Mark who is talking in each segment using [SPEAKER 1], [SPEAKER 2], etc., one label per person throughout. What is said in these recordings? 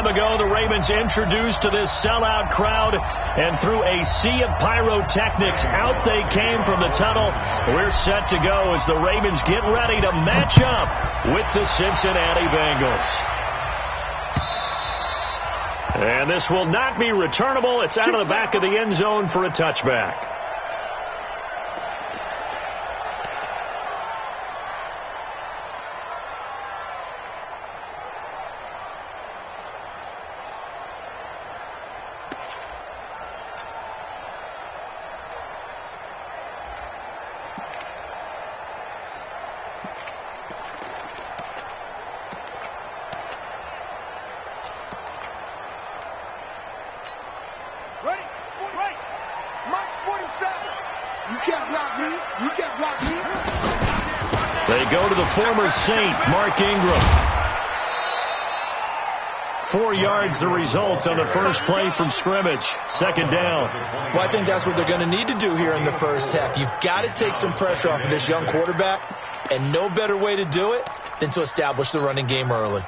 [SPEAKER 1] time ago, the Ravens introduced to this sellout crowd, and through a sea of pyrotechnics, out they came from the tunnel. We're set to go as the Ravens get ready to match up with the Cincinnati Bengals. And this will not be returnable. It's out of the back of the end zone for a touchback. They go to the former Saint, Mark Ingram. 4 yards the result on the first play from scrimmage. Second down.
[SPEAKER 2] Well, I think that's what they're going to need to do here in the first half. You've got to take some pressure off of this young quarterback, and no better way to do it than to establish the running game early.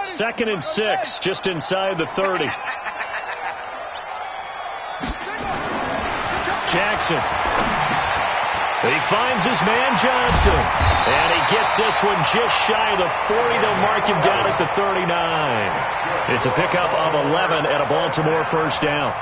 [SPEAKER 1] Second and 6, just inside the 30. Jackson. He finds his man Johnson. And he gets this one just shy of the 40. They'll mark him down at the 39. It's a pickup of 11 and a Baltimore first down.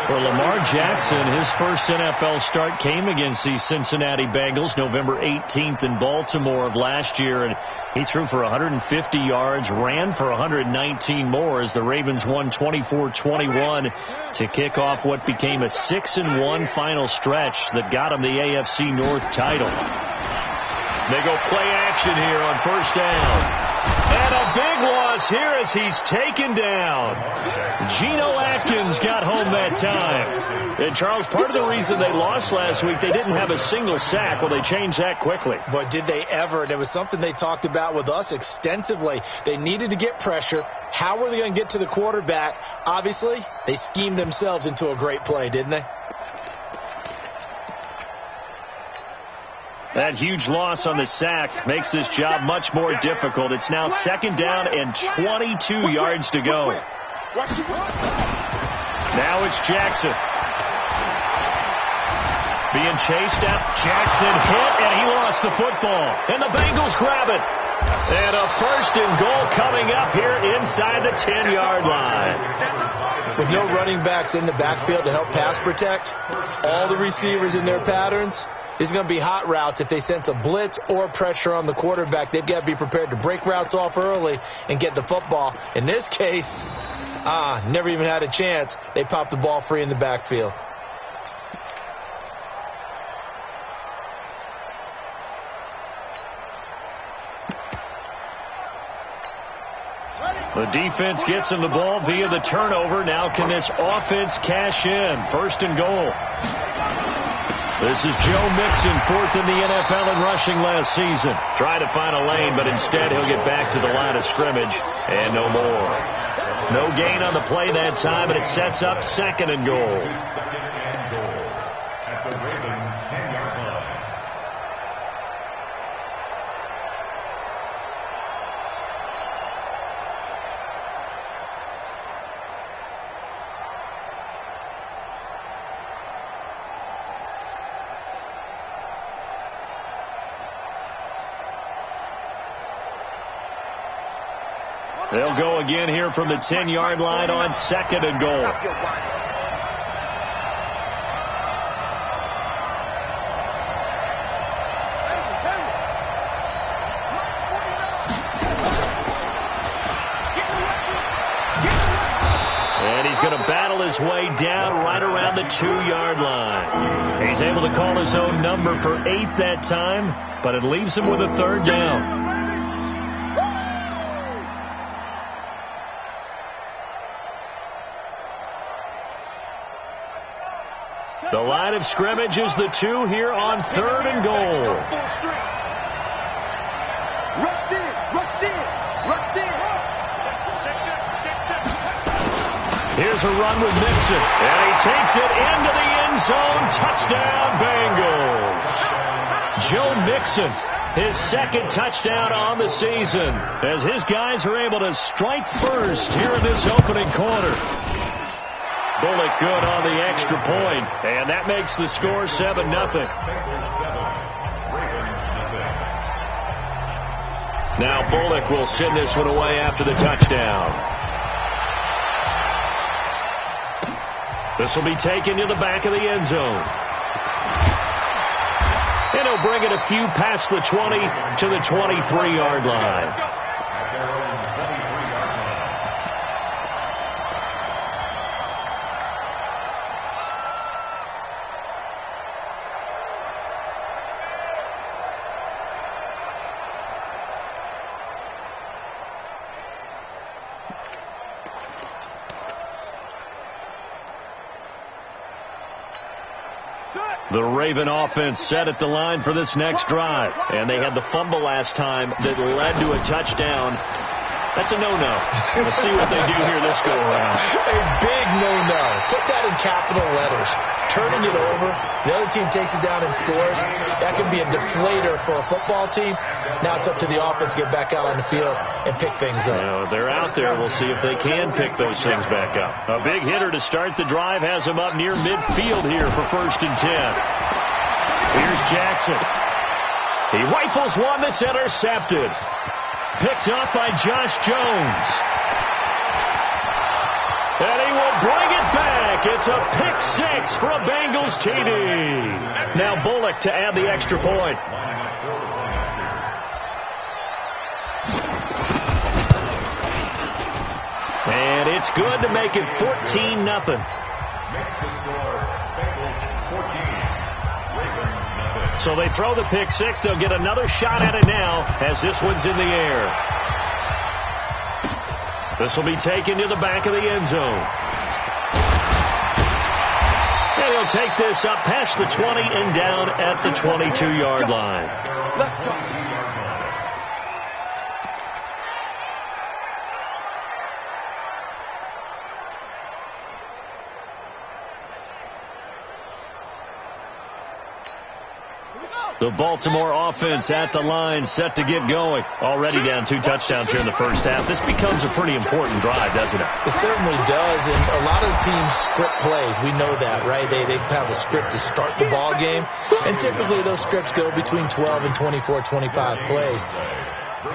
[SPEAKER 1] For Lamar Jackson, his first NFL start came against the Cincinnati Bengals November 18th in Baltimore of last year, and he threw for 150 yards, ran for 119 more as the Ravens won 24-21 to kick off what became a 6-1 final stretch that got him the AFC North title. They go play action here on first down. And a big loss here as he's taken down. Geno Atkins got home that time. And, Charles, part of the reason they lost last week, they didn't have a single sack. Well, they changed that quickly.
[SPEAKER 2] But did they ever? There was something they talked about with us extensively. They needed to get pressure. How were they going to get to the quarterback? Obviously, they schemed themselves into a great play, didn't they?
[SPEAKER 1] That huge loss on the sack makes this job much more difficult. It's now second down and 22 yards to go. Now it's Jackson. Being chased out. Jackson hit, and he lost the football. And the Bengals grab it. And a first and goal coming up here inside the 10-yard line.
[SPEAKER 2] With no running backs in the backfield to help pass protect, all the receivers in their patterns, it's going to be hot routes. If they sense a blitz or pressure on the quarterback, they've got to be prepared to break routes off early and get the football. In this case, never even had a chance. They popped the ball free in the backfield.
[SPEAKER 1] The defense gets him the ball via the turnover. Now can this offense cash in? First and goal. This is Joe Mixon, fourth in the NFL in rushing last season. Tried to find a lane, but instead he'll get back to the line of scrimmage and no more. No gain on the play that time, and it sets up second and goal. They'll go again here from the 10-yard line on second and goal. And he's going to battle his way down right around the 2-yard line. He's able to call his own number for 8 that time, but it leaves him with a third down. The line of scrimmage is the 2 here on third and goal. Here's a run with Mixon, and he takes it into the end zone. Touchdown, Bengals. Joe Mixon, his second touchdown on the season, as his guys are able to strike first here in this opening quarter. Bullock good on the extra point, and that makes the score 7-0. Now Bullock will send this one away after the touchdown. This will be taken to the back of the end zone. And he'll bring it a few past the 20 to the 23-yard line. The Raven offense set at the line for this next drive. And they had the fumble last time that led to a touchdown. That's a no-no. We'll see what they do here this go-around.
[SPEAKER 2] A big no-no. Put that in capital letters. Turning it over, the other team takes it down and scores. That can be a deflator for a football team. Now it's up to the offense to get back out on the field and pick things up.
[SPEAKER 1] Now, they're out there. We'll see if they can pick those things back up. A big hitter to start the drive has him up near midfield here for 1st and 10. Here's Jackson. He rifles one that's intercepted. Picked up by Josh Jones. And he will bring it back. It's a pick six for a Bengals TD. Now Bullock to add the extra point. And it's good to make it 14-0.
[SPEAKER 3] Makes the score Bengals 14.
[SPEAKER 1] So they throw the pick six. They'll get another shot at it now as this one's in the air. This will be taken to the back of the end zone. And he'll take this up past the 20 and down at the 22-yard line.
[SPEAKER 3] Let's go.
[SPEAKER 1] The Baltimore offense at the line, set to get going. Already down 2 touchdowns here in the first half. This becomes a pretty important drive, doesn't it?
[SPEAKER 2] It certainly does, and a lot of teams script plays. We know that, right? They have a script to start the ball game, and typically those scripts go between 12 and 24, 25 plays.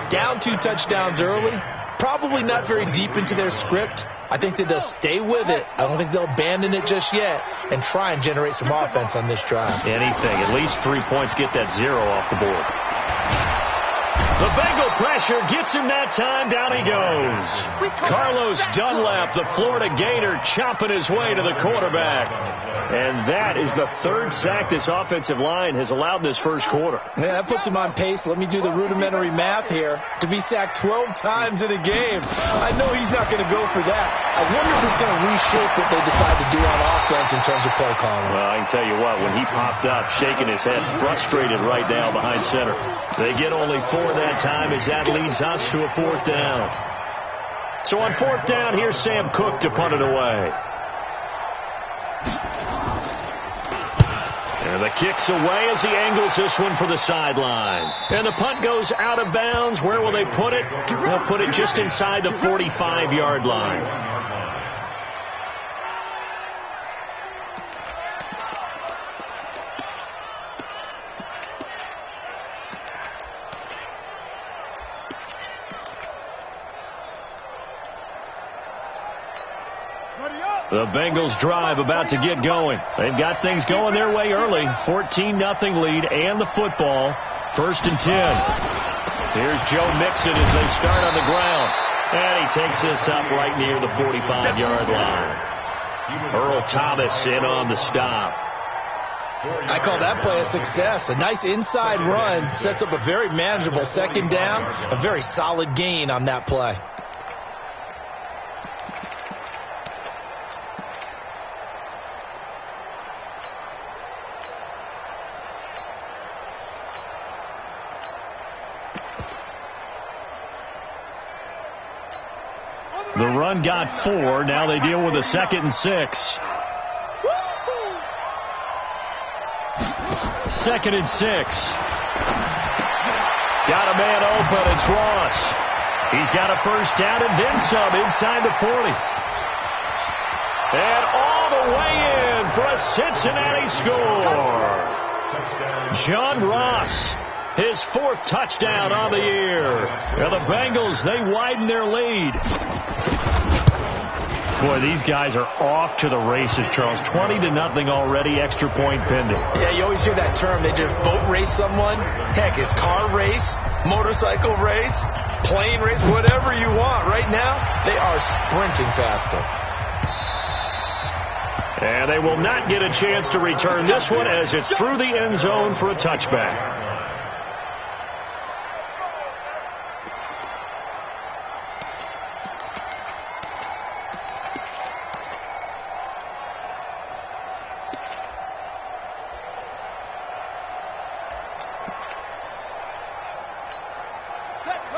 [SPEAKER 2] Down 2 touchdowns early, probably not very deep into their script. I think that they'll stay with it. I don't think they'll abandon it just yet and try and generate some offense on this drive.
[SPEAKER 1] Anything. At least 3 points, get that 0 off the board. The Bengal pressure gets him that time. Down he goes. Carlos Dunlap, the Florida Gator, chopping his way to the quarterback. And that is the 3rd sack this offensive line has allowed in this first quarter.
[SPEAKER 2] Yeah, that puts him on pace. Let me do the rudimentary math here. To be sacked 12 times in a game. I know he's not going to go for that. I wonder if it's going to reshape what they decide to do on offense in terms of play calling.
[SPEAKER 1] Well, I can tell you what, when he popped up, shaking his head, frustrated right now behind center. They get only 4 that time as that leads us to a 4th down. So on 4th down, here's Sam Cook to punt it away. And the kick's away as he angles this one for the sideline. And the punt goes out of bounds. Where will they put it? They'll put it just inside the 45-yard line. The Bengals drive about to get going. They've got things going their way early. 14-0 lead and the football. 1st and 10. Here's Joe Mixon as they start on the ground. And he takes this up right near the 45-yard line. Earl Thomas in on the stop.
[SPEAKER 2] I call that play a success. A nice inside run sets up a very manageable 2nd down. A very solid gain on that play.
[SPEAKER 1] The run got 4. Now they deal with a 2nd and 6. 2nd and 6. Got a man open. It's Ross. He's got a first down and then some inside the 40. And all the way in for a Cincinnati score. John Ross, his 4th touchdown on the year. And the Bengals, they widen their lead. Boy, these guys are off to the races, Charles. 20-0 already, extra point pending.
[SPEAKER 2] Yeah, you always hear that term. They just boat race someone. Heck, it's car race, motorcycle race, plane race, whatever you want. Right now, they are sprinting faster.
[SPEAKER 1] And they will not get a chance to return this one as it's through the end zone for a touchback.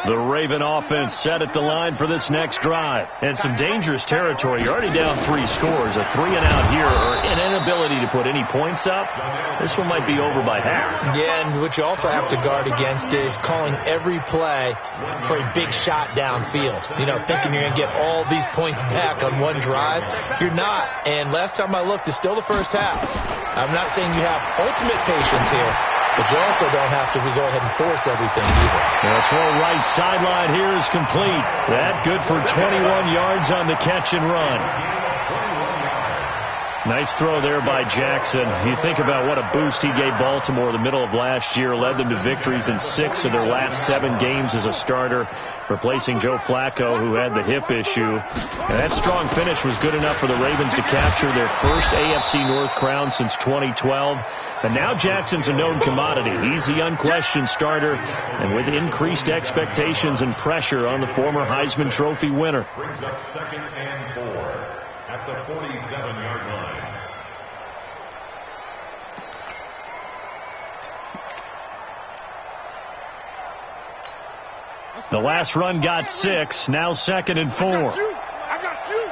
[SPEAKER 1] The Raven offense set at the line for this next drive. And some dangerous territory. You're already down 3 scores. A 3-and-out here or an inability to put any points up. This one might be over by half.
[SPEAKER 2] Yeah, and what you also have to guard against is calling every play for a big shot downfield. You know, thinking you're going to get all these points back on one drive. You're not. And last time I looked, it's still the first half. I'm not saying you have ultimate patience here, but you also don't have to go ahead and force everything either.
[SPEAKER 1] The throw right sideline here is complete. That good for 21 yards on the catch and run. Nice throw there by Jackson. You think about what a boost he gave Baltimore the middle of last year. Led them to victories in 6 of their last 7 games as a starter, replacing Joe Flacco, who had the hip issue. And that strong finish was good enough for the Ravens to capture their first AFC North crown since 2012. And now Jackson's a known commodity. He's the unquestioned starter, and with increased expectations and pressure on the former Heisman Trophy winner.
[SPEAKER 3] Brings up 2nd and 4 at the 47-yard line.
[SPEAKER 1] The last run got 6. Now 2nd and 4.
[SPEAKER 3] I got you.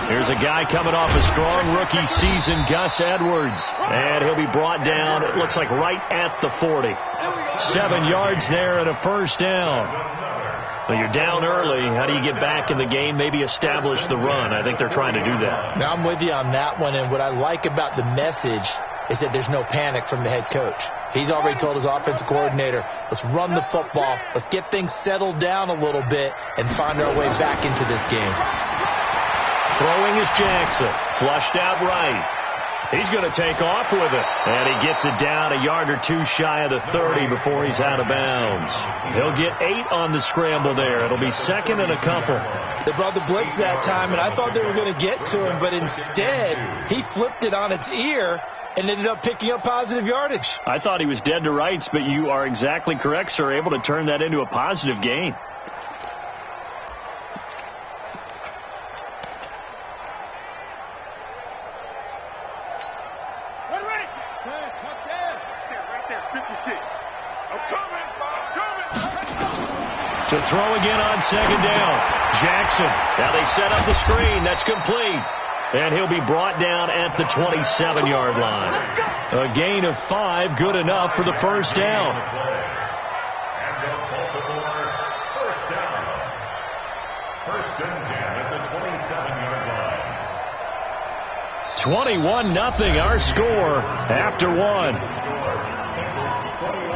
[SPEAKER 1] Here's a guy coming off a strong rookie season, Gus Edwards. And he'll be brought down, it looks like, right at the 40. 7 yards there and a first down. Well, you're down early. How do you get back in the game? Maybe establish the run. I think they're trying to do that.
[SPEAKER 2] Now, I'm with you on that one, and what I like about the message is that there's no panic from the head coach. He's already told his offensive coordinator, let's run the football, let's get things settled down a little bit and find our way back into this game.
[SPEAKER 1] Throwing is Jackson. Flushed out right. He's going to take off with it. And he gets it down a yard or 2 shy of the 30 before he's out of bounds. He'll get 8 on the scramble there. It'll be 2nd and a couple.
[SPEAKER 2] They brought the blitz that time, and I thought they were going to get to him, but instead he flipped it on its ear and ended up picking up positive yardage.
[SPEAKER 1] I thought he was dead to rights, but you are exactly correct, sir. Able to turn that into a positive gain. To throw again on 2nd down. Jackson. Now they set up the screen. That's complete. And he'll be brought down at the 27-yard line. A gain of 5, good enough for the first down.
[SPEAKER 3] And the Baltimore first down. 1st and 10 at the 27-yard line.
[SPEAKER 1] 21-0 our score after 1.
[SPEAKER 3] Bengals 21,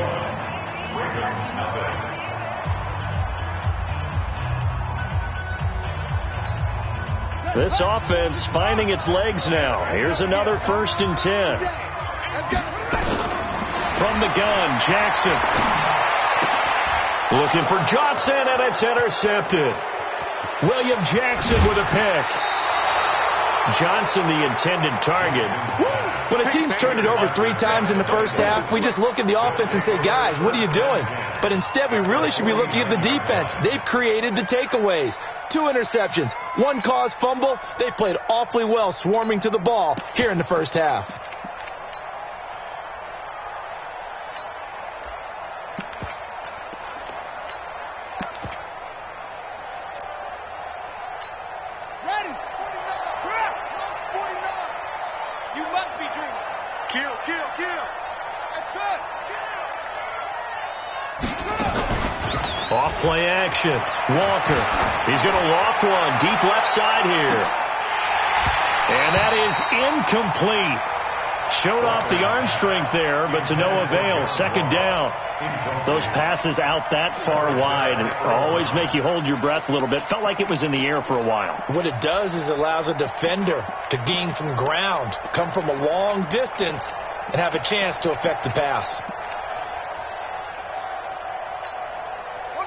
[SPEAKER 3] Ravens nothing.
[SPEAKER 1] This offense finding its legs now. Here's another 1st and 10. From the gun, Jackson. Looking for Johnson, and it's intercepted. William Jackson with a pick. Johnson, the intended target.
[SPEAKER 2] When a team's turned it over 3 times in the first half, we just look at the offense and say, guys, what are you doing? But instead, we really should be looking at the defense. They've created the takeaways. 2 interceptions, 1 caused fumble. They played awfully well swarming to the ball here in the first half.
[SPEAKER 1] Off play action. Walker. He's going to loft one. Deep left side here. And that is incomplete. Showed off the arm strength there, but to no avail. Second down. Those passes out that far wide always make you hold your breath a little bit. Felt like it was in the air for a while.
[SPEAKER 2] What it does is it allows a defender to gain some ground, come from a long distance, and have a chance to affect the pass.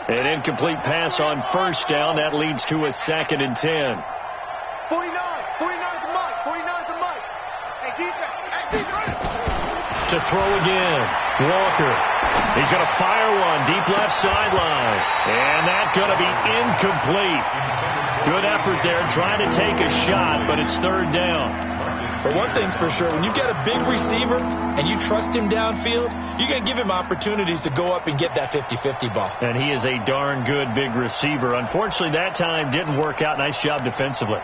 [SPEAKER 1] An incomplete pass on first down. That leads to a 2nd and 10.
[SPEAKER 4] 49 to Mike. 49 to Mike. Hey, defense.
[SPEAKER 1] To throw again. Walker. He's going to fire one deep left sideline. And that's going to be incomplete. Good effort there trying to take a shot, but it's 3rd down.
[SPEAKER 2] But one thing's for sure, when you've got a big receiver and you trust him downfield, you're going to give him opportunities to go up and get that 50-50 ball.
[SPEAKER 1] And he is a darn good big receiver. Unfortunately, that time didn't work out. Nice job defensively.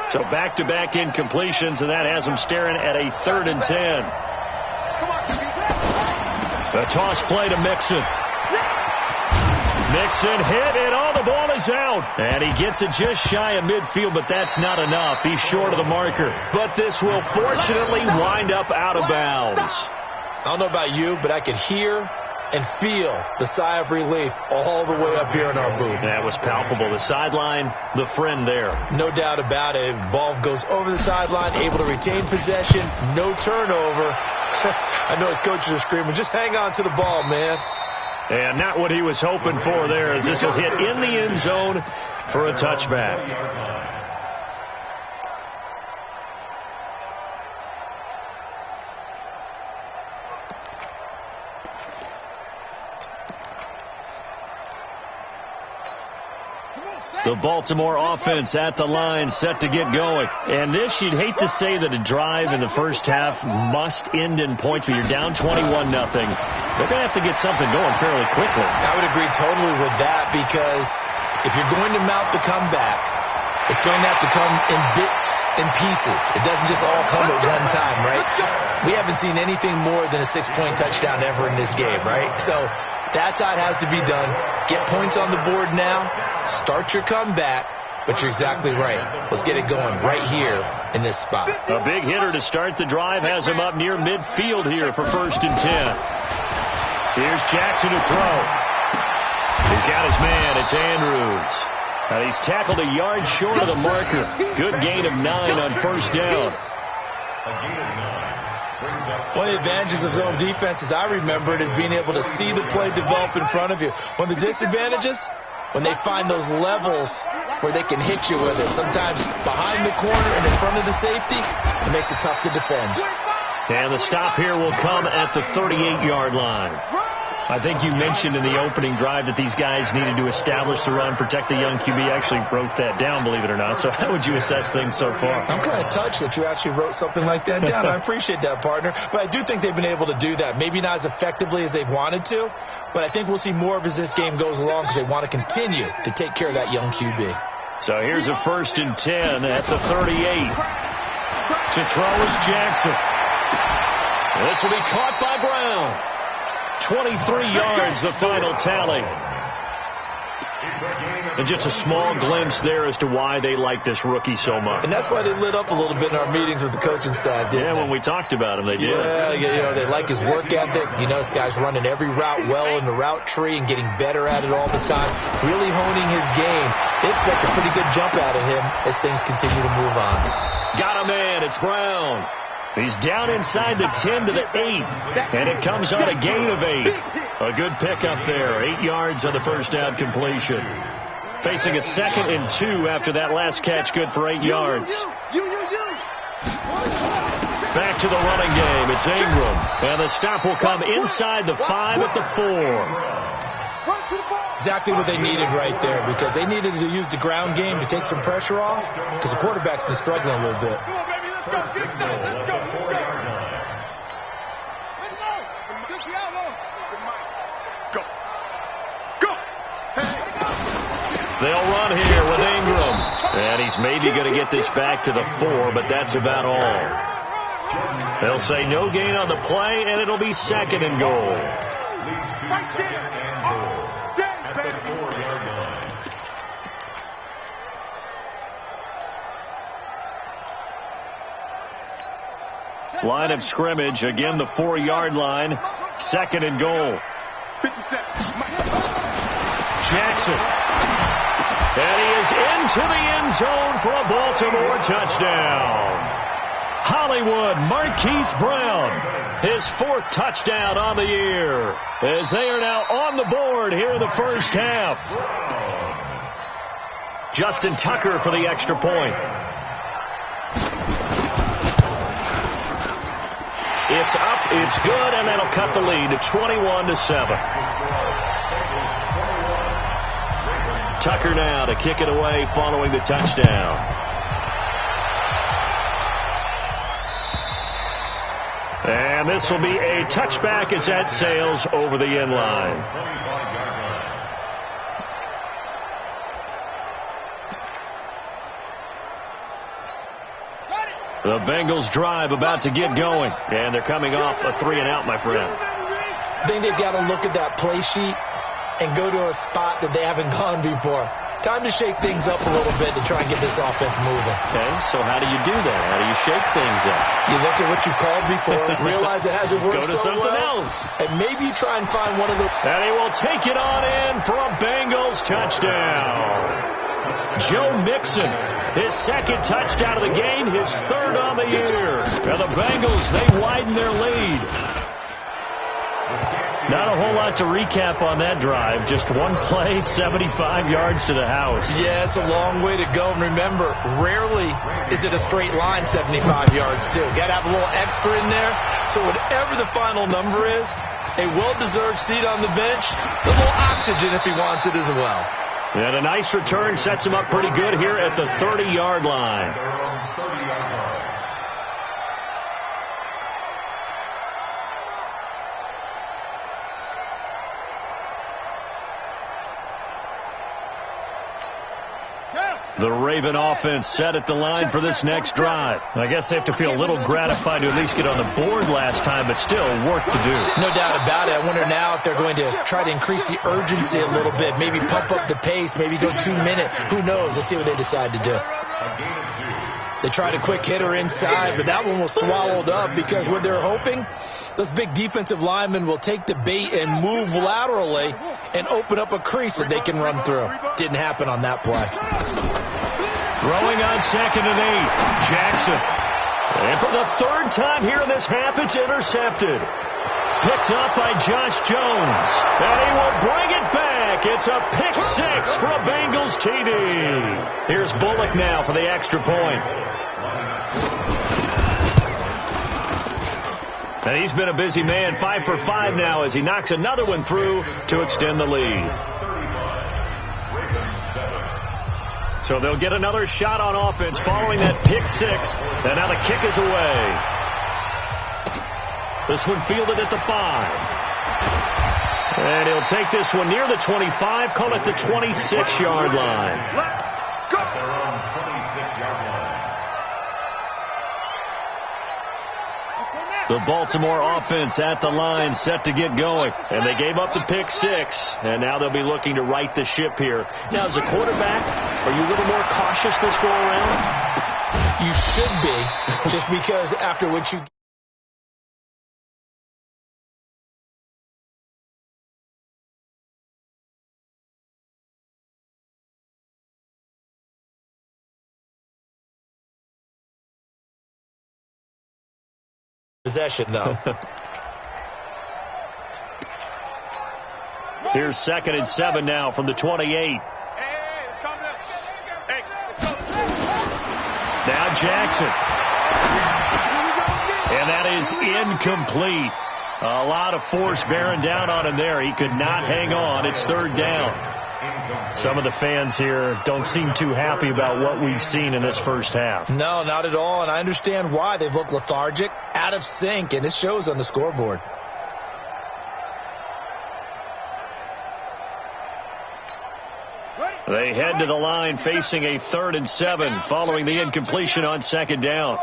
[SPEAKER 1] So back-to-back incompletions, and that has them staring at a 3rd and 10. The toss play to Mixon. Mixon hit, and the ball is out. And he gets it just shy of midfield, but that's not enough. He's short of the marker. But this will fortunately wind up out of bounds.
[SPEAKER 2] I don't know about you, but I could hear and feel the sigh of relief all the way up here in our booth.
[SPEAKER 1] That was palpable. The sideline, the friend there.
[SPEAKER 2] No doubt about it. Ball goes over the sideline, able to retain possession, no turnover. I know his coaches are screaming, just hang on to the ball, man.
[SPEAKER 1] And not what he was hoping for there, as this will hit in the end zone for a touchback. The Baltimore offense at the line, set to get going. And this, you'd hate to say that a drive in the first half must end in points, but you're down 21-0. They're going to have to get something going fairly quickly.
[SPEAKER 2] I would agree totally with that, because if you're going to mount the comeback, it's going to have to come in bits and pieces. It doesn't just all come at one time, right? We haven't seen anything more than a 6-point touchdown ever in this game, right? So that's how it has to be done. Get points on the board now. Start your comeback. But you're exactly right. Let's get it going right here in this spot.
[SPEAKER 1] A big hitter to start the drive has him up near midfield here for 1st and 10. Here's Jackson to throw. He's got his man. It's Andrews. He's tackled a yard short of the marker. Good gain of 9 on 1st down.
[SPEAKER 2] One of the advantages of zone defense, as I remember it, is being able to see the play develop in front of you. One of the disadvantages, when they find those levels where they can hit you with it. Sometimes behind the corner and in front of the safety, it makes it tough to defend.
[SPEAKER 1] And the stop here will come at the 38-yard line. I think you mentioned in the opening drive that these guys needed to establish the run, protect the young QB. I actually wrote that down, believe it or not. So how would you assess things so far?
[SPEAKER 2] I'm kind of touched that you actually wrote something like that down. I appreciate that, partner. But I do think they've been able to do that. Maybe not as effectively as they've wanted to, but I think we'll see more of as this game goes along, because they want to continue to take care of that young QB.
[SPEAKER 1] So here's a 1st and 10 at the 38. To throw is Jackson. This will be caught by Brown. 23 yards, the final tally. And just a small glimpse there as to why they like this rookie so much.
[SPEAKER 2] And that's why they lit up a little bit in our meetings with the coaching staff, didn't they?
[SPEAKER 1] When we talked about him, they did.
[SPEAKER 2] Yeah, they like his work ethic. This guy's running every route well in the route tree and getting better at it all the time, really honing his game. They expect a pretty good jump out of him as things continue to move on.
[SPEAKER 1] Got a man. It's Brown. He's down inside the 10 to the 8, and it comes on a gain of 8. A good pickup there, 8 yards on the first down completion. Facing a 2nd and 2 after that last catch, good for 8 yards. Back to the running game, it's Ingram, and the stop will come inside the 5 at the 4.
[SPEAKER 2] Exactly what they needed right there, because they needed to use the ground game to take some pressure off, because the quarterback's been struggling a little bit.
[SPEAKER 4] Let's go. Go.
[SPEAKER 1] They'll run here with Ingram. And he's maybe going to get this back to the 4, but that's about all. They'll say no gain on the play, and it'll be 2nd and goal.
[SPEAKER 3] At the 4-yard line.
[SPEAKER 1] Line of scrimmage, again the 4-yard line, 2nd and goal.
[SPEAKER 4] 57.
[SPEAKER 1] Jackson. And he is into the end zone for a Baltimore touchdown. Hollywood Marquise Brown, his 4th touchdown on the year, as they are now on the board here in the first half. Justin Tucker for the extra point. It's up, it's good, and that'll cut the lead to 21-7. Tucker now to kick it away following the touchdown. And this will be a touchback as that sails over the end line. The Bengals drive about to get going, and they're coming off a 3-and-out, my friend.
[SPEAKER 2] I think they've got to look at that play sheet and go to a spot that they haven't gone before. Time to shake things up a little bit to try and get this offense moving.
[SPEAKER 1] Okay, so how do you do that? How do you shake things up?
[SPEAKER 2] You look at what you called before, realize it hasn't worked
[SPEAKER 1] Go to
[SPEAKER 2] so
[SPEAKER 1] something
[SPEAKER 2] well,
[SPEAKER 1] else.
[SPEAKER 2] and maybe you try and find one of the...
[SPEAKER 1] And he will take it on in for a Bengals touchdown. Joe Mixon, his 2nd touchdown of the game, his 3rd on the year. And the Bengals, they widen their lead. Not a whole lot to recap on that drive. Just one play, 75 yards to the house.
[SPEAKER 2] Yeah, it's a long way to go. And remember, rarely is it a straight line 75 yards, too. Got to have a little extra in there. So whatever the final number is, a well-deserved seat on the bench, a little oxygen if he wants it as well.
[SPEAKER 1] And a nice return sets him up pretty good here at the 30-yard line. The Raven offense set at the line for this next drive. I guess they have to feel a little gratified to at least get on the board last time, but still work to do.
[SPEAKER 2] No doubt about it. I wonder now if they're going to try to increase the urgency a little bit, maybe pump up the pace, maybe go 2-minute. Who knows? Let's see what they decide to do. They tried a quick hitter inside, but that one was swallowed up because what they're hoping, those big defensive linemen will take the bait and move laterally and open up a crease that they can run through. Didn't happen on that play.
[SPEAKER 1] Throwing on 2nd and 8, Jackson. And for the 3rd time here in this half, it's intercepted. Picked up by Josh Jones. And he will bring it back. It's a pick 6 for a Bengals TD. Here's Bullock now for the extra point. And he's been a busy man, 5 for 5 now as he knocks another one through to extend the lead. So they'll get another shot on offense following that pick 6. And now the kick is away. This one fielded at the 5. And he'll take this one near the 25, call it the 26-yard line. The Baltimore offense at the line set to get going. And they gave up the pick 6. And now they'll be looking to right the ship here. Now, as a quarterback, are you a little more cautious this go around?
[SPEAKER 2] You should be, just because after what you... possession, though.
[SPEAKER 1] Here's 2nd and 7 now from the 28. Now Jackson. And that is incomplete. A lot of force bearing down on him there. He could not hang on. It's 3rd down. Some of the fans here don't seem too happy about what we've seen in this first half.
[SPEAKER 2] No, not at all, and I understand why. They've looked lethargic, out of sync, and it shows on the scoreboard.
[SPEAKER 4] Ready?
[SPEAKER 1] They head to the line facing a 3rd and 7 following the incompletion on 2nd down.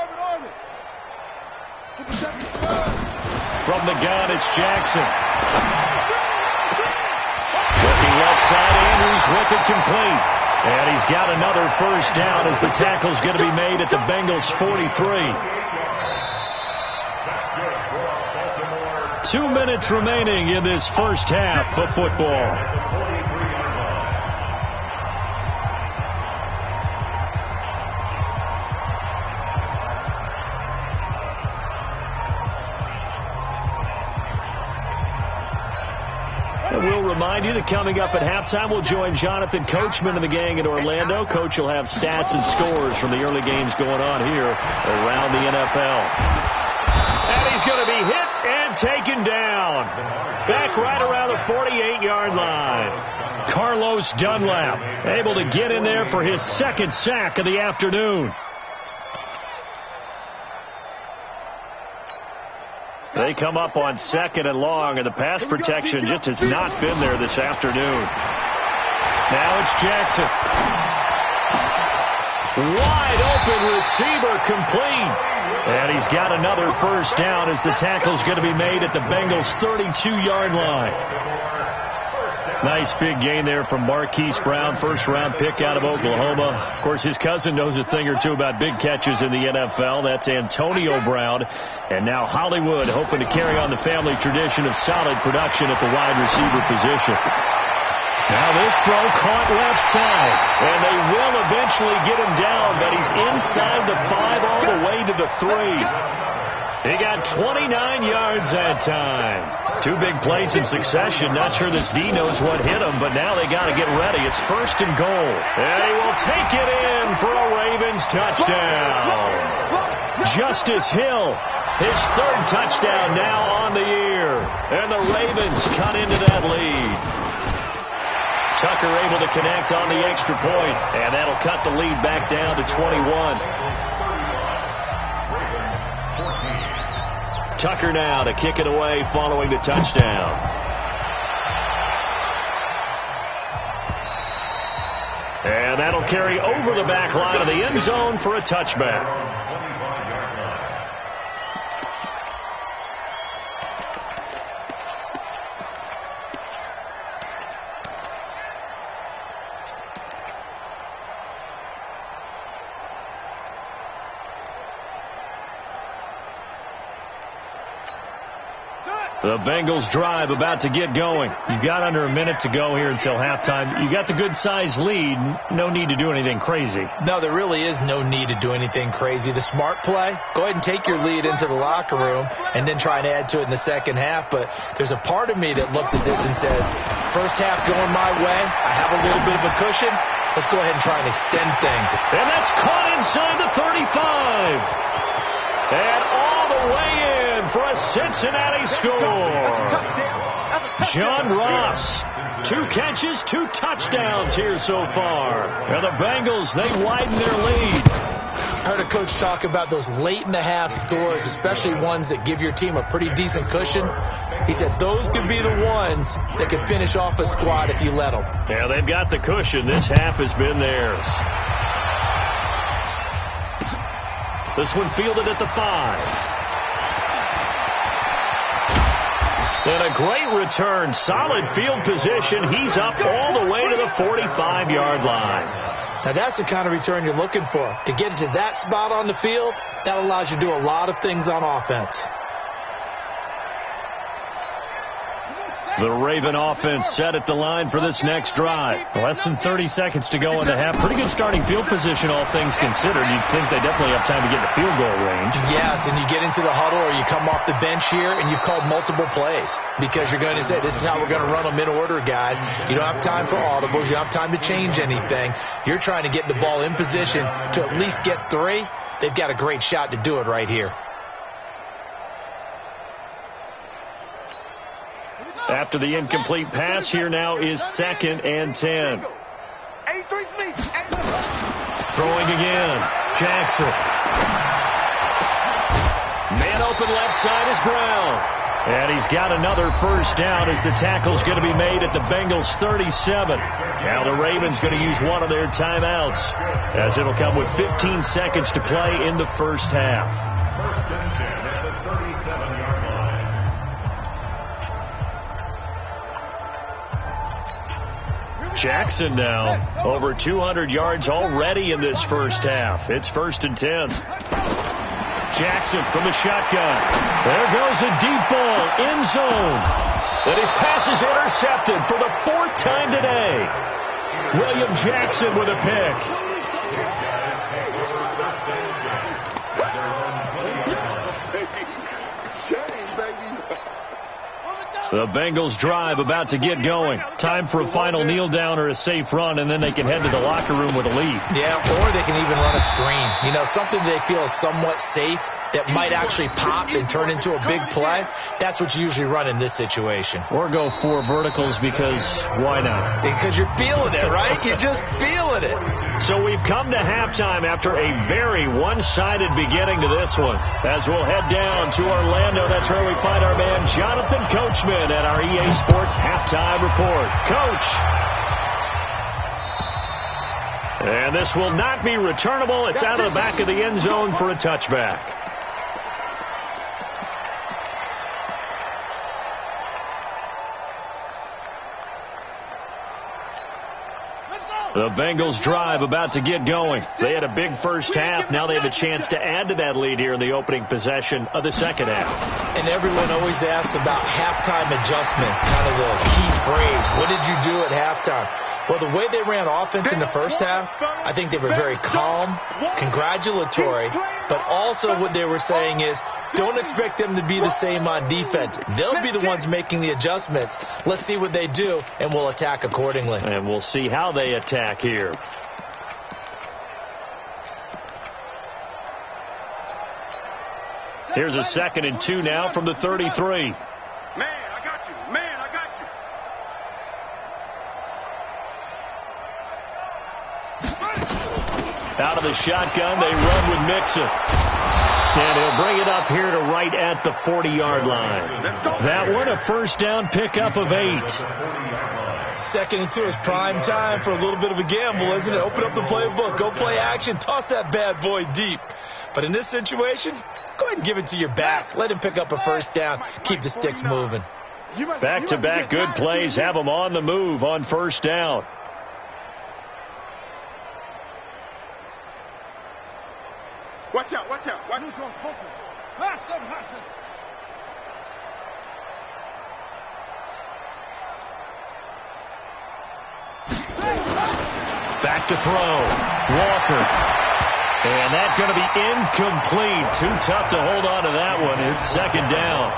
[SPEAKER 1] From the gun, it's Jackson. Looking left side, Andrews with it complete. And he's got another 1st down as the tackle's going to be made at the Bengals' 43. 2 minutes remaining in this first half of football. And we'll remind you that coming up at halftime, we'll join Jonathan Coachman and the gang in Orlando. Coach will have stats and scores from the early games going on here around the NFL. And he's going to be hit and taken down. Back right around the 48-yard line. Carlos Dunlap able to get in there for his 2nd sack of the afternoon. They come up on 2nd and long, and the pass protection just has not been there this afternoon. Now it's Jackson. Wide open receiver complete. And he's got another 1st down as the tackle's going to be made at the Bengals' 32-yard line. Nice big gain there from Marquise Brown, 1st-round pick out of Oklahoma. Of course, his cousin knows a thing or two about big catches in the NFL. That's Antonio Brown. And now Hollywood hoping to carry on the family tradition of solid production at the wide receiver position. Now this throw caught left side. And they will eventually get him down, but he's inside the 5 all the way to the 3. He got 29 yards that time. 2 big plays in succession. Not sure this D knows what hit him, but now they got to get ready. It's 1st and goal. And he will take it in for a Ravens touchdown. Justice Hill, his 3rd touchdown now on the year. And the Ravens cut into that lead. Tucker able to connect on the extra point, and that'll cut the lead back down to 21. Tucker now to kick it away following the touchdown. And that'll carry over the back line of the end zone for a touchback. The Bengals drive about to get going. You've got under a minute to go here until halftime. You got the good-sized lead. No need to do anything crazy.
[SPEAKER 2] No, there really is no need to do anything crazy. The smart play, go ahead and take your lead into the locker room and then try and add to it in the second half. But there's a part of me that looks at this and says, first half going my way. I have a little bit of a cushion. Let's go ahead and try and extend things.
[SPEAKER 1] And that's caught inside the 35. And all the way in for a Cincinnati score. John Ross, 2 catches, 2 touchdowns here so far. And the Bengals, they widen their lead.
[SPEAKER 2] I heard a coach talk about those late-in-the-half scores, especially ones that give your team a pretty decent cushion. He said those could be the ones that could finish off a squad if you let them.
[SPEAKER 1] Yeah, they've got the cushion. This half has been theirs. This one fielded at the 5. And a great return. Solid field position. He's up all the way to the 45-yard line.
[SPEAKER 2] Now, that's the kind of return you're looking for. To get to that spot on the field, that allows you to do a lot of things on offense.
[SPEAKER 1] The Raven offense set at the line for this next drive. Less than 30 seconds to go in the half. Pretty good starting field position, all things considered. You'd think they definitely have time to get to field goal range.
[SPEAKER 2] Yes, and you get into the huddle or you come off the bench here and you've called multiple plays because you're going to say, this is how we're going to run them in order, guys. You don't have time for audibles. You don't have time to change anything. You're trying to get the ball in position to at least get 3. They've got a great shot to do it right here.
[SPEAKER 1] After the incomplete pass, here now is 2nd and 10. Throwing again. Jackson. Man open left side is Brown. And he's got another first down as the tackle's going to be made at the Bengals 37. Now the Ravens going to use one of their timeouts as it'll come with 15 seconds to play in the first half.
[SPEAKER 3] First and 10 at the 37-yard line.
[SPEAKER 1] Jackson now over 200 yards already in this first half. It's first and 10. Jackson from the shotgun. There goes a deep ball, end zone. And his pass is intercepted for the 4th time today. William Jackson with a pick. The Bengals drive about to get going. Time for a final kneel down or a safe run, and then they can head to the locker room with a lead.
[SPEAKER 2] Yeah, or they can even run a screen. You know, something they feel is somewhat safe that might actually pop and turn into a big play. That's what you usually run in this situation.
[SPEAKER 1] Or go 4 verticals because why not?
[SPEAKER 2] Because you're feeling it, right? You're just feeling it.
[SPEAKER 1] So we've come to halftime after a very one-sided beginning to this one. As we'll head down to Orlando, that's where we find our man Jonathan Coachman at our EA Sports Halftime Report. Coach. And this will not be returnable. It's out of the back of the end zone for a touchback. The Bengals drive about to get going. They had a big first half. Now they have a chance to add to that lead here in the opening possession of the second half.
[SPEAKER 2] And everyone always asks about halftime adjustments, kind of the key phrase. What did you do at halftime? Well, the way they ran offense in the first half, I think they were very calm, congratulatory, but also what they were saying is, don't expect them to be the same on defense. They'll be the ones making the adjustments. Let's see what they do, and we'll attack accordingly.
[SPEAKER 1] And we'll see how they attack here. Here's a 2nd and 2 now from the 33.
[SPEAKER 4] Man, I got you. Man, I got you.
[SPEAKER 1] Out of the shotgun, they run with Mixon. And he'll bring it up here to right at the 40-yard line. That one, a first down pickup of 8.
[SPEAKER 2] 2nd and 2 is prime time for a little bit of a gamble, isn't it? Open up the playbook, go play action, toss that bad boy deep. But in this situation, go ahead and give it to your back. Let him pick up a first down. Keep the sticks moving.
[SPEAKER 1] Back-to-back good plays have them on the move on first down.
[SPEAKER 4] Watch out, watch out. Watch out.
[SPEAKER 1] Back to throw. Walker. And that's going to be incomplete. Too tough to hold on to that one. It's second down.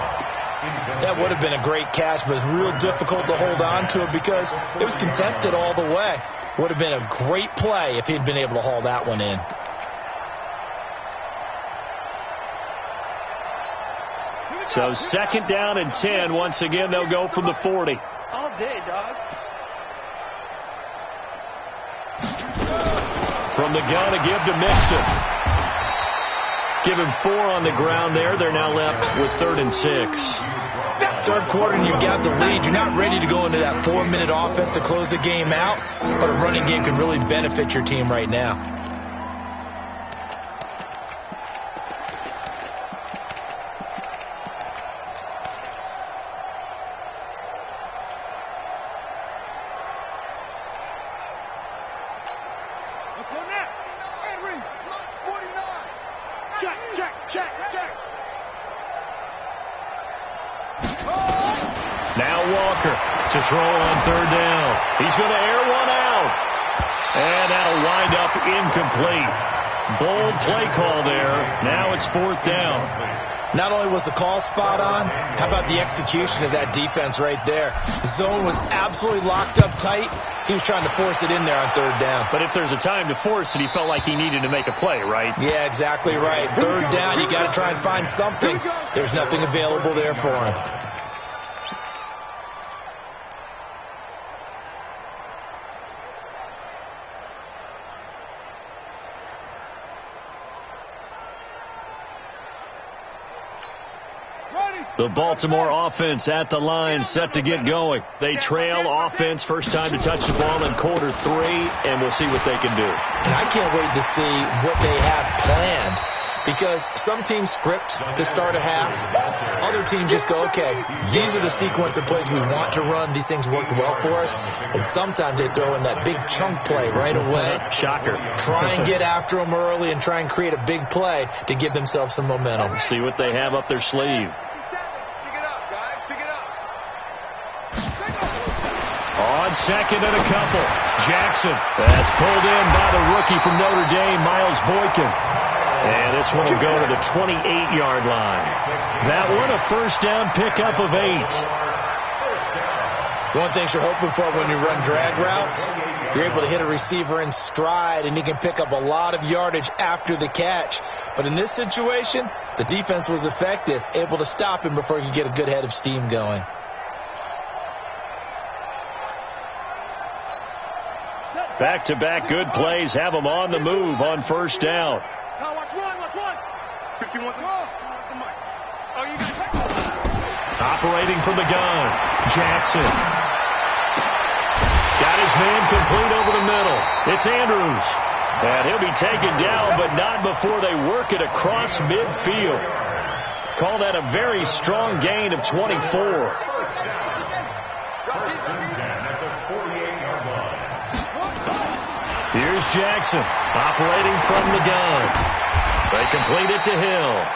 [SPEAKER 2] That would have been a great catch, but it's real difficult to hold on to it because it was contested all the way. Would have been a great play if he'd been able to haul that one in.
[SPEAKER 1] So 2nd down and 10. Once again, they'll go from the 40.
[SPEAKER 4] All day, dog.
[SPEAKER 1] From the gun to give to Mixon. Give him 4 on the ground there. They're now left with 3rd and 6.
[SPEAKER 2] Third quarter and you've got the lead. You're not ready to go into that 4-minute offense to close the game out, but a running game can really benefit your team right now.
[SPEAKER 1] Now Walker to throw on 3rd down. He's going to air one out. And that'll wind up incomplete. Bold play call there. Now it's 4th down.
[SPEAKER 2] Not only was the call spot on, how about the execution of that defense right there? The zone was absolutely locked up tight. He was trying to force it in there on 3rd down.
[SPEAKER 1] But if there's a time to force it, he felt like he needed to make a play, right?
[SPEAKER 2] Yeah, exactly right. 3rd down, you got to try and find something. There's nothing available there for him.
[SPEAKER 1] The Baltimore offense at the line, set to get going. They trail offense, first time to touch the ball in quarter 3, and we'll see what they can do.
[SPEAKER 2] And I can't wait to see what they have planned, because some teams script to start a half. Other teams just go, okay, these are the sequence of plays we want to run. These things worked well for us. And sometimes they throw in that big chunk play right away.
[SPEAKER 1] Shocker.
[SPEAKER 2] Try and get after them early and try and create a big play to give themselves some momentum.
[SPEAKER 1] See what they have up their sleeve. On second and a couple. Jackson. That's pulled in by the rookie from Notre Dame, Miles Boykin. And this one will go to the 28-yard line. That one a first down pickup of 8.
[SPEAKER 2] One thing you're hoping for when you run drag routes, you're able to hit a receiver in stride, and he can pick up a lot of yardage after the catch. But in this situation, the defense was effective, able to stop him before he could get a good head of steam going.
[SPEAKER 1] Back-to-back good plays have them on the move on first down.
[SPEAKER 4] Watch one. 51 the mic. Oh, you got
[SPEAKER 1] Operating from the gun, Jackson. Got his man complete over the middle. It's Andrews. And he'll be taken down, but not before they work it across midfield. Call that a very strong gain of 24. Here's Jackson, operating from the gun. They complete it to Hill.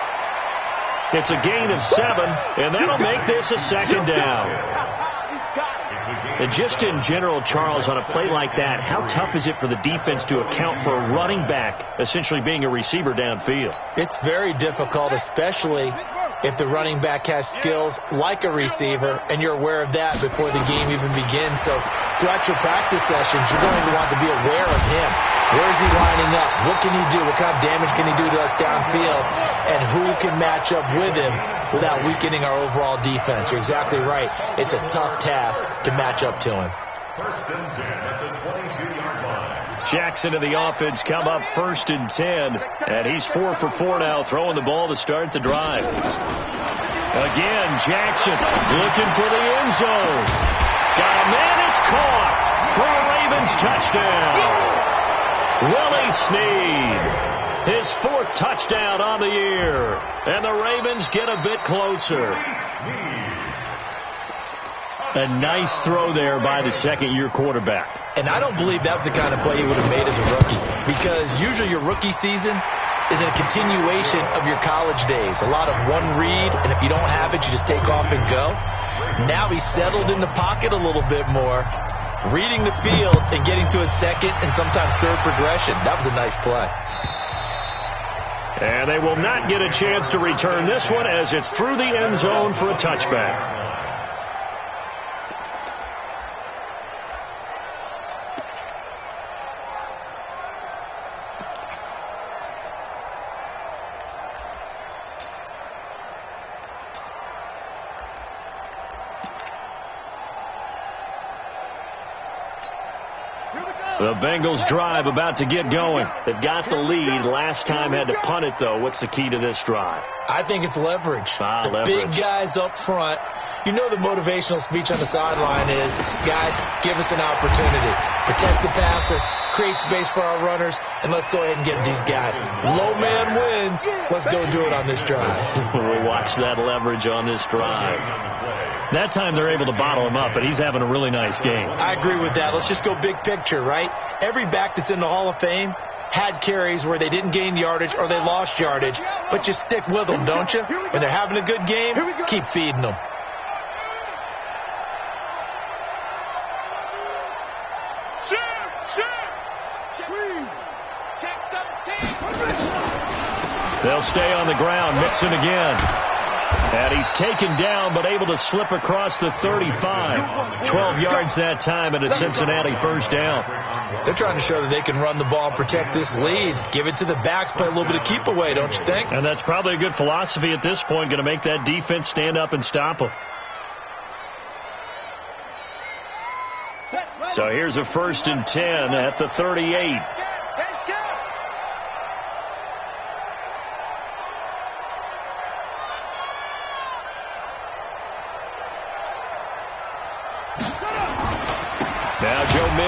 [SPEAKER 1] It's a gain of 7, and that'll make this a second down. And just in general, Charles, on a play like that, how tough is it for the defense to account for a running back essentially being a receiver downfield?
[SPEAKER 2] It's very difficult, especially if the running back has skills like a receiver, and you're aware of that before the game even begins. So throughout your practice sessions, you're going to want to be aware of him. Where is he lining up? What can he do? What kind of damage can he do to us downfield? And who can match up with him without weakening our overall defense? You're exactly right. It's a tough task to match up to him.
[SPEAKER 3] First and 10 at the 22-yard line.
[SPEAKER 1] Jackson and the offense come up first and 10, and he's 4 for 4 now, throwing the ball to start the drive. Again, Jackson looking for the end zone. Got a man, it's caught for a Ravens touchdown. Willie Snead, his 4th touchdown on the year, and the Ravens get a bit closer. A nice throw there by the second-year quarterback.
[SPEAKER 2] And I don't believe that was the kind of play he would have made as a rookie, because usually your rookie season is a continuation of your college days. A lot of one read, and if you don't have it, you just take off and go. Now he's settled in the pocket a little bit more, reading the field and getting to a second and sometimes third progression. That was a nice play.
[SPEAKER 1] And they will not get a chance to return this one as it's through the end zone for a touchback. The Bengals drive about to get going. They've got the lead. Last time had to punt it, though. What's the key to this drive?
[SPEAKER 2] I think it's leverage. The
[SPEAKER 1] leverage.
[SPEAKER 2] Big guys up front. You know the motivational speech on the sideline is, guys, give us an opportunity. Protect the passer, create space for our runners, and let's go ahead and get these guys. Low man wins. Let's go do it on this drive.
[SPEAKER 1] We'll watch that leverage on this drive. That time they're able to bottle him up, but he's having a really nice game.
[SPEAKER 2] I agree with that. Let's just go big picture, right? Every back that's in the Hall of Fame had carries where they didn't gain yardage or they lost yardage, but you stick with them, don't you? When they're having a good game, keep feeding them.
[SPEAKER 1] They'll stay on the ground. Mixon again. And he's taken down, but able to slip across the 35. 12 yards that time and a Cincinnati first down.
[SPEAKER 2] They're trying to show that they can run the ball and protect this lead. Give it to the backs, play a little bit of keep away, don't you think?
[SPEAKER 1] And that's probably a good philosophy at this point, going to make that defense stand up and stop them. So here's a first and 10 at the 38.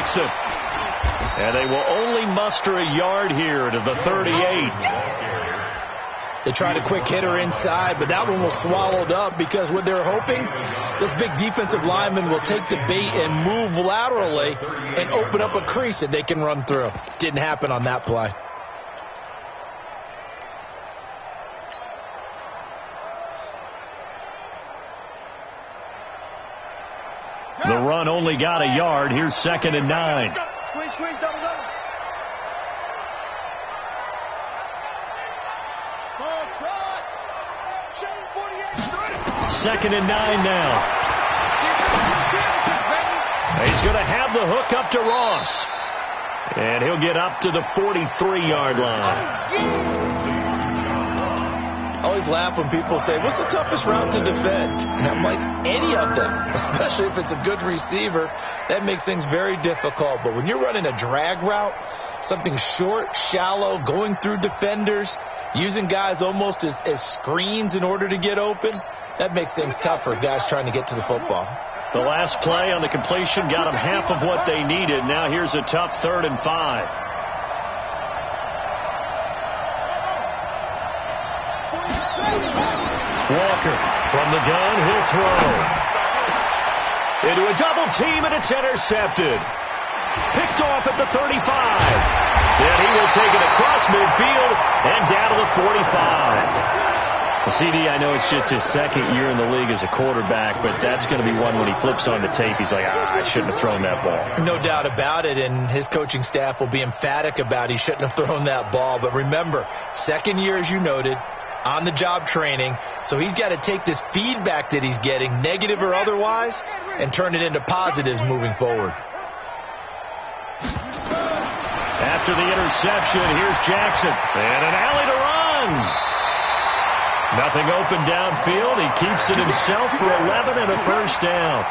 [SPEAKER 1] Jackson. And they will only muster a yard here to the 38.
[SPEAKER 2] They tried a quick hitter inside, but that one was swallowed up because what they're hoping, this big defensive lineman will take the bait and move laterally and open up a crease that they can run through. Didn't happen on that play.
[SPEAKER 1] The run only got a yard. Here's 2nd and 9.
[SPEAKER 4] Squeeze, squeeze, double, double. Ball trot. Chain 48.
[SPEAKER 1] 2nd and 9 now. He's going to have the hook up to Ross. And he'll get up to the 43-yard line.
[SPEAKER 2] I always laugh when people say, what's the toughest route to defend? And I'm like, any of them, especially if it's a good receiver. That makes things very difficult. But when you're running a drag route, something short, shallow, going through defenders, using guys almost as screens in order to get open, that makes things tougher, guys trying to get to the football.
[SPEAKER 1] The last play on the completion got them half of what they needed. Now here's a tough 3rd and 5. Walker from the gun, he'll throw. Into a double team, and it's intercepted. Picked off at the 35. Then he will take it across midfield and down to the 45. CD, I know it's just his 2nd year in the league as a quarterback, but that's going to be one when he flips on the tape. He's like, I shouldn't have thrown that ball.
[SPEAKER 2] No doubt about it, and his coaching staff will be emphatic about he shouldn't have thrown that ball. But remember, 2nd year, as you noted, on-the-job training, so he's got to take this feedback that he's getting, negative or otherwise, and turn it into positives moving forward.
[SPEAKER 1] After the interception, here's Jackson, and an alley to run. Nothing open downfield. He keeps it himself for 11 and a 1st down.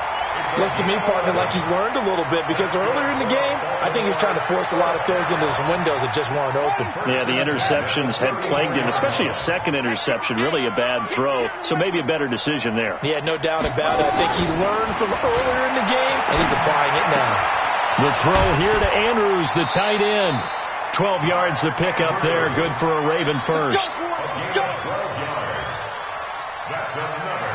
[SPEAKER 2] Looks to me, partner, like he's learned a little bit because earlier in the game, I think he was trying to force a lot of throws into his windows that just weren't open.
[SPEAKER 1] Yeah, the interceptions had plagued him, especially a 2nd interception, really a bad throw, so maybe a better decision there.
[SPEAKER 2] Yeah, no doubt about it. I think he learned from earlier in the game, and he's applying it now.
[SPEAKER 1] The throw here to Andrews, the tight end. 12 yards to pick up there, good for a Raven first.
[SPEAKER 3] That's another